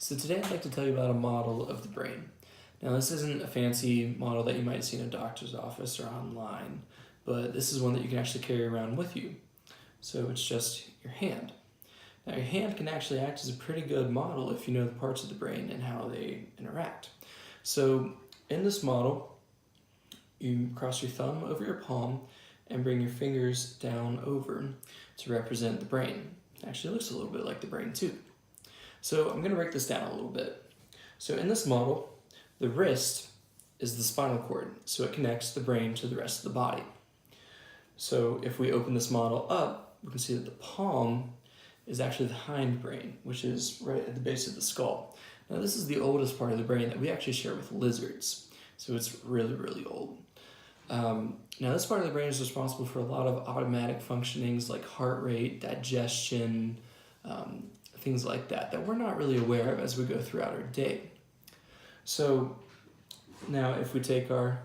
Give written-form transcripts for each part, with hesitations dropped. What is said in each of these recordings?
So today I'd like to tell you about a model of the brain. Now this isn't a fancy model that you might see in a doctor's office or online, but this is one that you can actually carry around with you. So it's just your hand. Now your hand can actually act as a pretty good model if you know the parts of the brain and how they interact. So in this model, you cross your thumb over your palm and bring your fingers down over to represent the brain. It actually looks a little bit like the brain too. So I'm going to break this down a little bit. So in this model, the wrist is the spinal cord, so it connects the brain to the rest of the body. So if we open this model up, we can see that the palm is actually the hindbrain, which is right at the base of the skull. Now this is the oldest part of the brain that we actually share with lizards, so it's really, really old. Now this part of the brain is responsible for a lot of automatic functionings like heart rate, digestion, things like that we're not really aware of as we go throughout our day. So now if we take our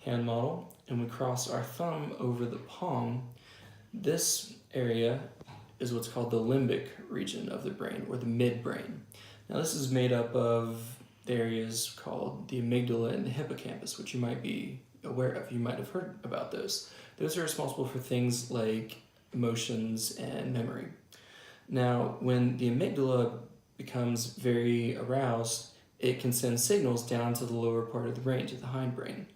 hand model and we cross our thumb over the palm, this area is what's called the limbic region of the brain, or the midbrain. Now this is made up of the areas called the amygdala and the hippocampus, which you might be aware of. You might have heard about those. Those are responsible for things like emotions and memory. Now, when the amygdala becomes very aroused, it can send signals down to the lower part of the brain, to the hindbrain.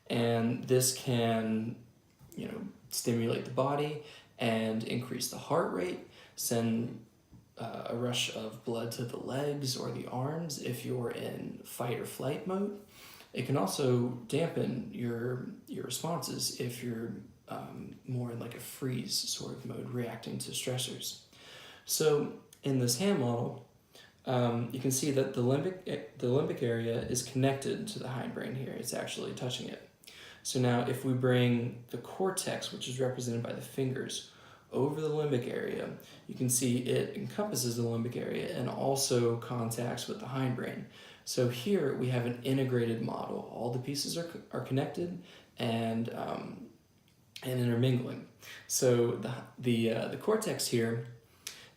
And this can, stimulate the body and increase the heart rate, send a rush of blood to the legs or the arms if you're in fight or flight mode. It can also dampen your responses if you're more in like a freeze sort of mode, reacting to stressors. So in this hand model, you can see that the limbic area is connected to the hindbrain here. It's actually touching it. So now if we bring the cortex, which is represented by the fingers, over the limbic area, you can see it encompasses the limbic area and also contacts with the hindbrain. So here we have an integrated model. All the pieces are connected and intermingling. So the cortex here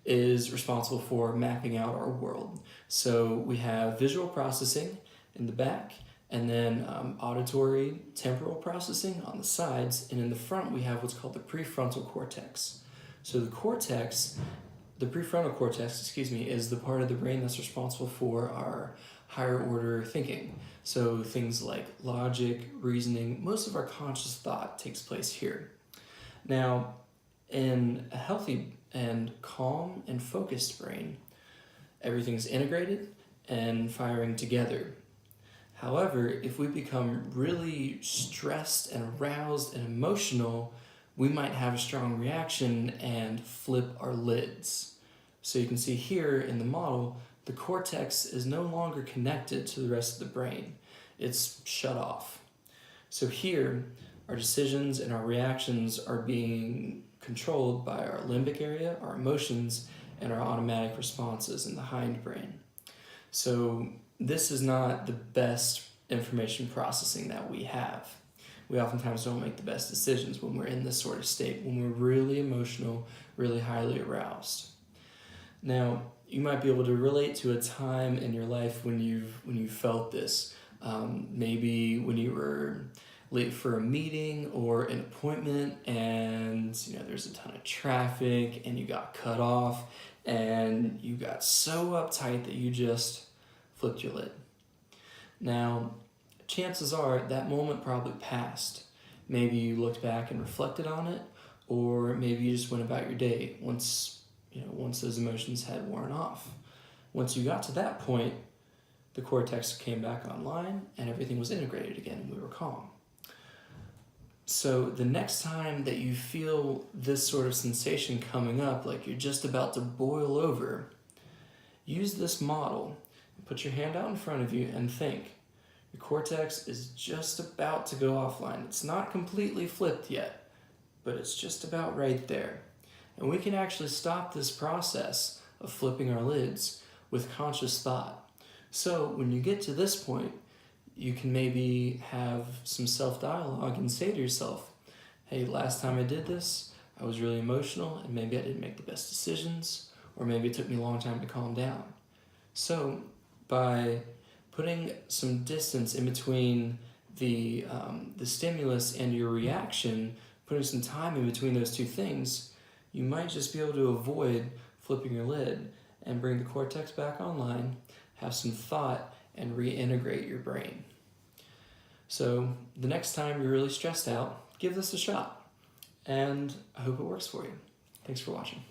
is responsible for mapping out our world. So we have visual processing in the back, and then auditory temporal processing on the sides, and in the front we have what's called the prefrontal cortex. So the prefrontal cortex, is the part of the brain that's responsible for our higher order thinking. So things like logic, reasoning, most of our conscious thought takes place here. Now, in a healthy and calm and focused brain, everything's integrated and firing together. However, if we become really stressed and aroused and emotional, we might have a strong reaction and flip our lids. So you can see here in the model, the cortex is no longer connected to the rest of the brain. It's shut off. So here, our decisions and our reactions are being controlled by our limbic area, our emotions, and our automatic responses in the hindbrain. So this is not the best information processing that we have. We oftentimes don't make the best decisions when we're in this sort of state, when we're really emotional, really highly aroused. Now, you might be able to relate to a time in your life when you felt this. Maybe when you were late for a meeting or an appointment, and there's a ton of traffic and you got cut off and you got so uptight that you just flipped your lid. Now, chances are that moment probably passed. Maybe you looked back and reflected on it, or maybe you just went about your day once those emotions had worn off. Once you got to that point, the cortex came back online and everything was integrated again and we were calm. So the next time that you feel this sort of sensation coming up, like you're just about to boil over, use this model. Put your hand out in front of you and think. Your cortex is just about to go offline. It's not completely flipped yet, but it's just about right there. And we can actually stop this process of flipping our lids with conscious thought. So when you get to this point, you can maybe have some self-dialogue and say to yourself, hey, last time I did this, I was really emotional and maybe I didn't make the best decisions, or maybe it took me a long time to calm down. So by putting some distance in between the stimulus and your reaction, putting some time in between those two things, you might just be able to avoid flipping your lid and bring the cortex back online, have some thought, and reintegrate your brain. So the next time you're really stressed out, give this a shot, and I hope it works for you. Thanks for watching.